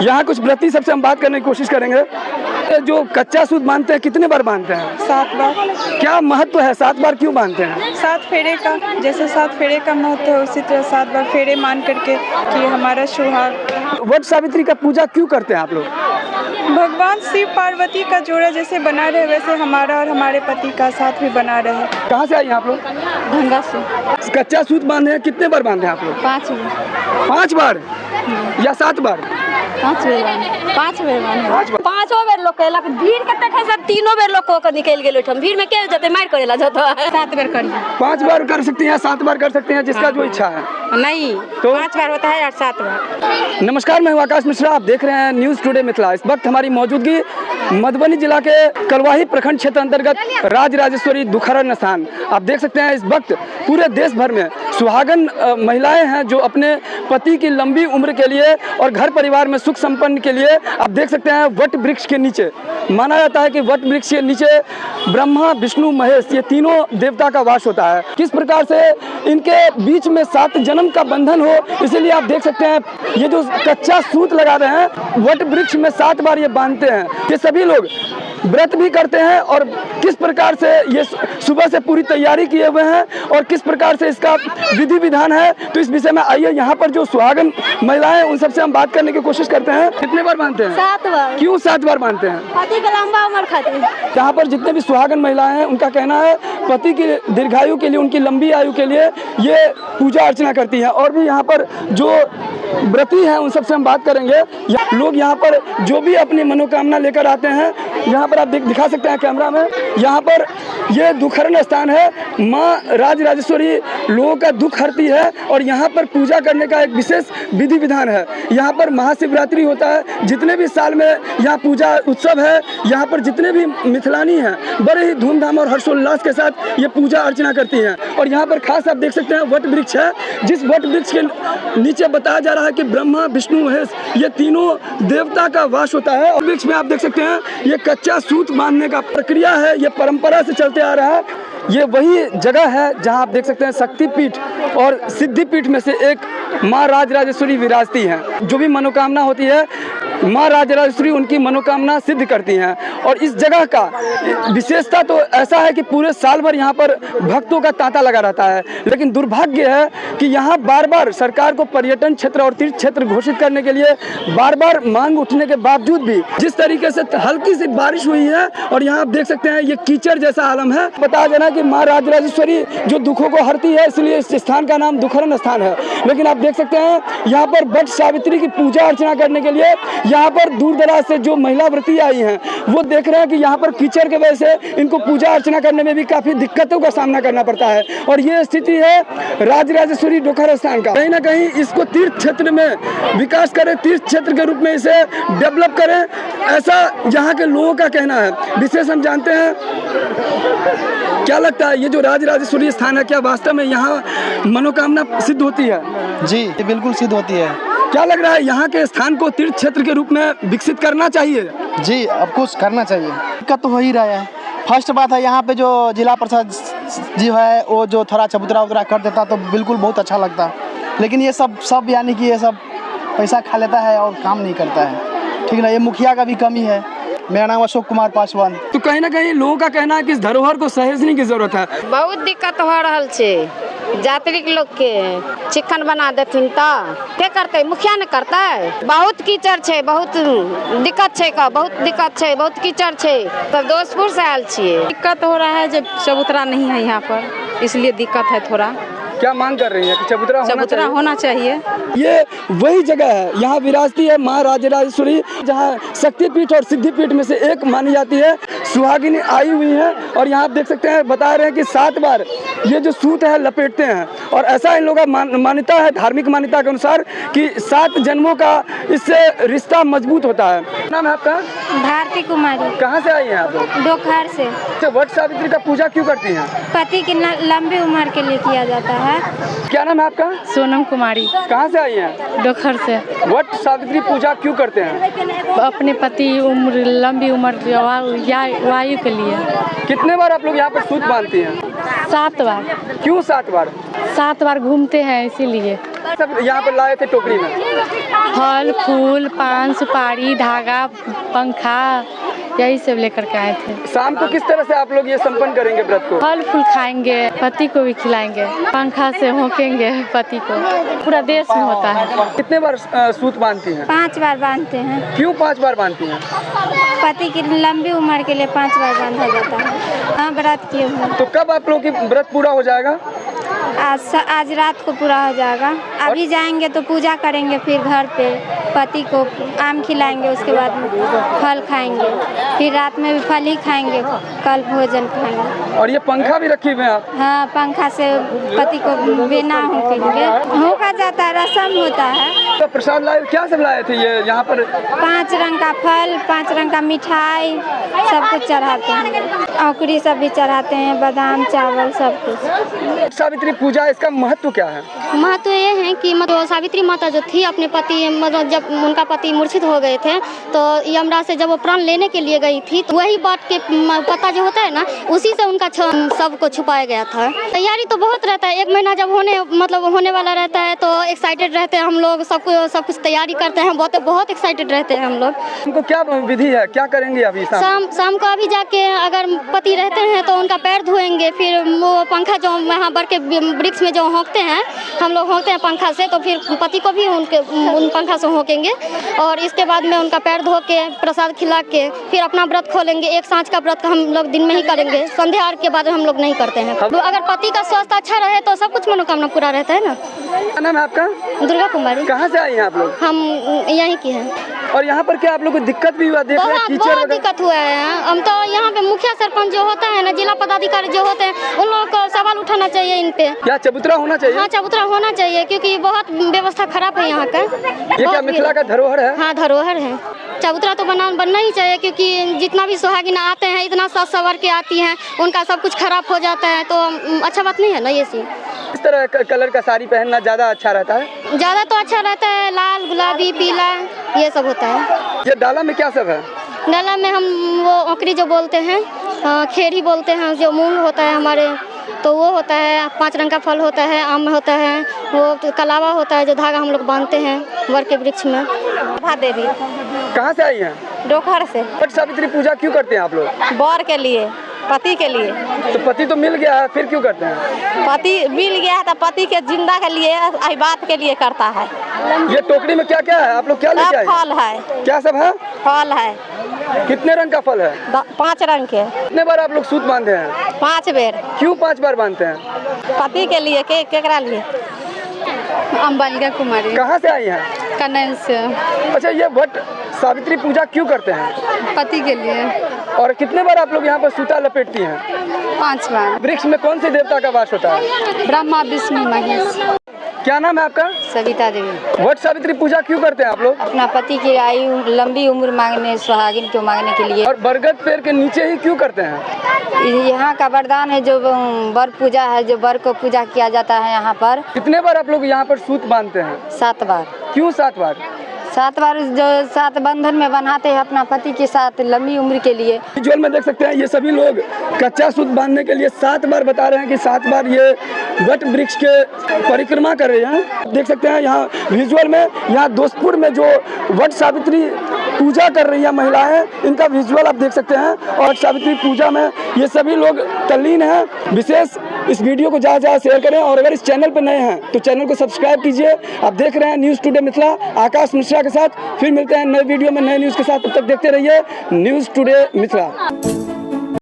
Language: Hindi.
यहाँ कुछ व्रती सबसे हम बात करने की कोशिश करेंगे। जो कच्चा सूत बांधते हैं कितने बार बांधते हैं? 7 बार। क्या महत्व है, 7 बार क्यों बांधते हैं? 7 फेरे का, जैसे 7 फेरे का महत्व है उसी तरह 7 बार फेरे मान करके कि हमारा सुहाग। वट सावित्री का पूजा क्यों करते हैं आप लोग? भगवान शिव पार्वती का जोड़ा जैसे बना रहे वैसे हमारा और हमारे पति का साथ भी बना रहे। कहाँ से आई हैं आप लोग? ढंगा से। कच्चा सूत बांधे हैं, कितने बार बांधे हैं आप लोग? 5 बार। 5 बार या 7 बार? 5 बार। 5 बार। 5 बेर लोग कहलक, भीड़ कते है सब 3 बेर लोग को निकल गेल ओठम। भीड़ में के जते मार करेला जतो 7 बार करिए। 5 बार कर सकती हैं, 7 बार कर सकते हैं, जिसका जो इच्छा है। नहीं तो 5 बार होता है और 7 बार। नमस्कार, मैं हूं आकाश मिश्रा, आप देख रहे हैं न्यूज़ टुडे मिथिला। इस वक्त हमारी मौजूदगी मधुबनी जिला के कलवाही प्रखंड क्षेत्र अंतर्गत राजराजेश्वरी दुखहरण स्थान। आप देख सकते हैं इस वक्त पूरे देश भर में सुहागन महिलाएं हैं जो अपने पति की लंबी उम्र के लिए और घर परिवार में सुख संपन्न के लिए, आप देख सकते हैं वट वृक्ष के नीचे, माना जाता है कि वट वृक्ष के नीचे ब्रह्मा विष्णु महेश ये तीनों देवता का वास होता है। किस प्रकार से इनके बीच में 7 जन्म का बंधन हो, इसीलिए आप देख सकते हैं ये जो कच्चा सूत लगा रहे हैं वट वृक्ष में 7 बार ये बांधते हैं। ये सभी लोग व्रत भी करते हैं और किस प्रकार से ये सुबह से पूरी तैयारी किए हुए हैं और किस प्रकार से इसका विधि विधान है, तो इस विषय में आइए यहाँ पर जो सुहागन महिलाएं हैं उन सबसे हम बात करने की कोशिश करते हैं। कितने बार बांधते हैं? 7 बार। क्यों 7 बार बांधते हैं? पति का लंबा उम्र खातिर। यहाँ पर जितने भी सुहागन महिलाएं हैं उनका कहना है पति की दीर्घायु के लिए, उनकी लंबी आयु के लिए ये पूजा अर्चना करती हैं। और भी यहाँ पर जो व्रती हैं उन सबसे हम बात करेंगे। लोग यहाँ पर जो भी अपनी मनोकामना लेकर आते हैं, यहाँ पर आप दिखा सकते हैं कैमरा में, यहाँ पर ये दुखहरण स्थान है। माँ राजराजेश्वरी लोगों का दुख हरती है और यहाँ पर पूजा करने का एक विशेष विधि विधान है। यहाँ पर महाशिवरात्रि होता है, जितने भी साल में यहाँ पूजा उत्सव है, यहाँ पर जितने भी मिथिलानी हैं बड़े ही धूमधाम और हर्षोल्लास के साथ ये पूजा अर्चना करती हैं। और यहाँ पर खास आप देख सकते हैं वट वृक्ष है, जिस वट वृक्ष के नीचे बताया जा रहा है कि ब्रह्मा विष्णु महेश ये तीनों देवता का वास होता है। और वृक्ष में आप देख सकते हैं ये कच्चा सूत बांधने का प्रक्रिया है, ये परंपरा से चलते आ रहा है। ये वही जगह है जहां आप देख सकते हैं शक्तिपीठ और सिद्धिपीठ में से एक माँ राजराजेश्वरी विराजती हैं। जो भी मनोकामना होती है माँ राजराजेश्वरी उनकी मनोकामना सिद्ध करती हैं। और इस जगह का विशेषता तो ऐसा है कि पूरे साल भर यहाँ पर भक्तों का तांता लगा रहता है, लेकिन दुर्भाग्य है कि यहाँ बार बार सरकार को पर्यटन क्षेत्र और तीर्थ क्षेत्र घोषित करने के लिए बार बार मांग उठने के बावजूद भी जिस तरीके से हल्की सी बारिश हुई है और यहाँ आप देख सकते हैं ये कीचड़ जैसा आलम है। बताया जाना कि माँ राजराजेश्वरी जो दुखों को हरती है, इसलिए इस स्थान का नाम दुखहरण स्थान है। लेकिन आप देख सकते हैं यहाँ पर वट सावित्री की पूजा अर्चना करने के लिए यहाँ पर दूर दराज से जो महिला व्रती आई हैं वो देख रहे हैं कि यहाँ पर कीचड़ के वजह से इनको पूजा अर्चना करने में भी काफी दिक्कतों का सामना करना पड़ता है। और ये स्थिति है राजराजेश्वरी दुखहरण स्थान का। कहीं ना कहीं इसको तीर्थ क्षेत्र में विकास करें, तीर्थ क्षेत्र के रूप में इसे डेवलप करें, ऐसा यहाँ के लोगों का कहना है। विशेष हम जानते हैं, क्या लगता है ये जो राजराजेश्वरी स्थान है क्या वास्तव में यहाँ मनोकामना सिद्ध होती है? जी बिल्कुल सिद्ध होती है। क्या लग रहा है यहाँ के स्थान को तीर्थ क्षेत्र के रूप में विकसित करना चाहिए? जी अब कुछ करना चाहिए, दिक्कत तो हो ही रहा है। फर्स्ट बात है यहाँ पे जो जिला प्रसाद जी है वो जो थोड़ा चबूतरा उतरा कर देता तो बिल्कुल बहुत अच्छा लगता, लेकिन ये सब यानी कि ये सब पैसा खा लेता है और काम नहीं करता है। ठीक ना, ये मुखिया का भी कमी है। मेरा नाम अशोक कुमार पासवान। तो कहीं ना कहीं लोगों का कहना है कि इस धरोहर को सहेजने की जरूरत है। बहुत दिक्कत हो रहा छे, यात्री लोग के चिकन बना देथिन तो क्या करते, मुखिया ने करता है। बहुत कीचड़ छे, बहुत दिक्कत छे का, बहुत दिक्कत छे, बहुत कीचड़ छे। तो दोस्तपुर से आयल छिए। दिक्कत हो रहा है जब चबूतरा नहीं है यहाँ पर, इसलिए दिक्कत है थोड़ा। क्या मांग कर रही है कि चबूतरा होना चाहिए। ये वही जगह है, यहाँ विराजती है माँ राजराजेश्वरी, जहाँ शक्तिपीठ और सिद्धिपीठ में से एक मानी जाती है। सुहागिनी आई हुई है और यहाँ आप देख सकते हैं बता रहे हैं कि 7 बार ये जो सूत है लपेटते हैं। और ऐसा इन लोगों का मान्यता है, धार्मिक मान्यता के अनुसार, कि 7 जन्मों का इससे रिश्ता मजबूत होता है। नाम है आपका? भारती कुमारी। कहाँ से आई हैं आप लोग? दोखहर से। वट सावित्री का पूजा क्यों करती हैं? पति की लंबी उम्र के लिए किया जाता है। क्या नाम है आपका? सोनम कुमारी। कहाँ से आई हैं? दोखहर से। वट सावित्री पूजा क्यों करते हैं? अपने पति लंबी उम्र वायु के लिए। कितने बार आप लोग यहाँ पर सूत बांधती हैं? 7 बार। क्यों 7 बार? 7 बार घूमते हैं इसीलिए। सब यहाँ पर लाए थे टोकरी में? फल फूल, पान सुपारी, धागा, पंखा, यही सब लेकर के आए थे। शाम को किस तरह से आप लोग ये संपन्न करेंगे व्रत को? फल फूल खाएंगे, पति को भी खिलाएंगे, पंखा से होकेंगे पति को। पूरा देश में होता है। कितने बार सूत बांधती हैं? 5 बार बांधते हैं। क्यों 5 बार बांधती हैं? पति की लंबी उम्र के लिए 5 बार बांधा जाता है। हाँ, व्रत किए हुए। तो कब आप लोग की व्रत पूरा हो जाएगा? आज रात को पूरा हो जाएगा। अभी जाएंगे तो पूजा करेंगे, फिर घर पे पति को आम खिलाएंगे, उसके बाद फल खाएंगे, फिर रात में भी फल ही खाएंगे, कल भोजन खाएंगे। और ये पंखा भी रखी हुए हैं आप? हाँ, पंखा से पति को बिना होकेंगे। होका जाता है, रस्म होता है। तो प्रसाद लाए, क्या सब लाए थे ये यहाँ पर? 5 रंग का फल, 5 रंग का मिठाई, सब कुछ चढ़ाते हैं। औकड़ी सब भी चढ़ाते हैं, बादाम चावल सब कुछ। सावित्री पूजा, इसका महत्व क्या है? महत्व ये है कि मतलब सावित्री माता जो थी अपने पति, मतलब जब उनका पति मूर्छित हो गए थे तो यमराज से जब वो प्राण लेने के लिए गई थी तो वही बात के पता जो होता है ना, उसी से उनका सबको छुपाया गया था। तैयारी तो बहुत रहता है, 1 महीना जब होने वाला रहता है तो एक्साइटेड रहते हैं हम लोग, सब कुछ तैयारी करते हैं, बहुत एक्साइटेड रहते हैं हम लोग। उनको क्या विधि है, क्या करेंगे अभी शाम को? अभी जाके अगर पति रहते हैं तो उनका पैर धोएंगे, फिर वो पंखा जो वहाँ बर के वृक्ष में जो होंकते हैं, हम लोग होंकते हैं पंखा से, तो फिर पति को भी उन पंखा से होंकेंगे और इसके बाद में उनका पैर धो के प्रसाद खिला के फिर अपना व्रत खोलेंगे। 1 सांझ का व्रत हम लोग दिन में ही करेंगे, संध्या के बाद हम लोग नहीं करते हैं। तो अगर पति का स्वास्थ्य अच्छा रहे तो सब कुछ मनोकामना पूरा रहता है ना। क्या नाम है आपका? दुर्गा कुमारी। कहाँ से आई हैं आप लोग? हम यहीं की हैं। और यहाँ पर क्या आप लोग को दिक्कत भी हुआ? देख रहे हैं कीचड़ बहुत दिक्कत हुआ है। हम तो यहाँ पे मुखिया सरपंच जो होता है ना, जिला पदाधिकारी जो होते हैं, उन लोगों को सवाल उठाना चाहिए इन पे। क्या चबूतरा होना चाहिए? हाँ, चबूतरा होना चाहिए क्योंकि बहुत व्यवस्था खराब है यहाँ का। ये क्या मिथिला का धरोहर है? हाँ, धरोहर है। चबूतरा तो बनना ही चाहिए क्योंकि जितना भी सुहागिन आते हैं, इतना साज सवर के आती हैं, उनका सब कुछ खराब हो जाता है, तो अच्छा बात नहीं है ना ये चीज। इस तरह कलर का साड़ी पहनना ज्यादा अच्छा रहता है? ज्यादा तो अच्छा रहता है, लाल गुलाबी पीला ये सब होता है। ये डाला में क्या सब है? डाला में हम वो औकड़ी जो बोलते हैं, खेरी बोलते हैं, जो मूंग होता है हमारे, तो वो होता है। 5 रंग का फल होता है, आम होता है, वो तो कलावा होता है जो धागा हम लोग बांधते हैं वर के वृक्ष में। देवी। कहाँ से आई हैं? डोखर से। वट सावित्री पूजा क्यों करते हैं आप लोग? बर के लिए, पति के लिए। तो पति तो मिल गया है, फिर क्यों करते हैं? पति मिल गया है तो पति के जिंदा के लिए, आई बात के लिए करता है। ये टोकरी में क्या क्या है? आप लोग क्या लेके आए? फल है। क्या सब है? फल है। कितने रंग का फल है? 5 रंग के। कितने बार आप लोग सूत बांधे हैं? 5 बेर। क्यों 5 बार बांधते हैं? पति के लिए, केकरा लिए? अम्बालिका कुमारी। कहाँ से आई हैं? कन्नौज से। अच्छा, ये वट सावित्री पूजा क्यों करते हैं? पति के लिए। और कितने बार आप लोग यहाँ पर सूता लपेटती हैं? 5 बार। वृक्ष में कौन से देवता का वास होता है? ब्रह्मा विष्णु महेश। क्या नाम है आपका? सविता देवी। वट सावित्री पूजा क्यों करते हैं आप लोग? अपना पति की आयु लंबी उम्र मांगने, सुहागिन को मांगने के लिए। और बरगद पेड़ के नीचे ही क्यों करते हैं? यहाँ का वरदान है, जो वर पूजा है, जो वर को पूजा किया जाता है यहाँ पर। कितने बार आप लोग यहाँ पर सूत बांधते हैं? 7 बार। क्यों 7 बार? 7 बार जो 7 बंधन में बंधाते हैं अपना पति के साथ लंबी उम्र के लिए। विजुअल में देख सकते हैं ये सभी लोग कच्चा सूत बांधने के लिए 7 बार बता रहे हैं कि 7 बार ये वट वृक्ष के परिक्रमा कर रहे हैं। देख सकते हैं यहाँ विजुअल में, यहाँ दोस्तपुर में जो वट सावित्री पूजा कर रही है महिलाएं, इनका विजुअल आप देख सकते हैं। और सावित्री पूजा में ये सभी लोग तल्लीन हैं। विशेष इस वीडियो को ज़्यादा शेयर करें और अगर इस चैनल पर नए हैं तो चैनल को सब्सक्राइब कीजिए। आप देख रहे हैं न्यूज़ टुडे मिथिला, आकाश मिश्रा के साथ। फिर मिलते हैं नए वीडियो में नए न्यूज़ के साथ, तब तक देखते रहिए न्यूज़ टुडे मिथिला।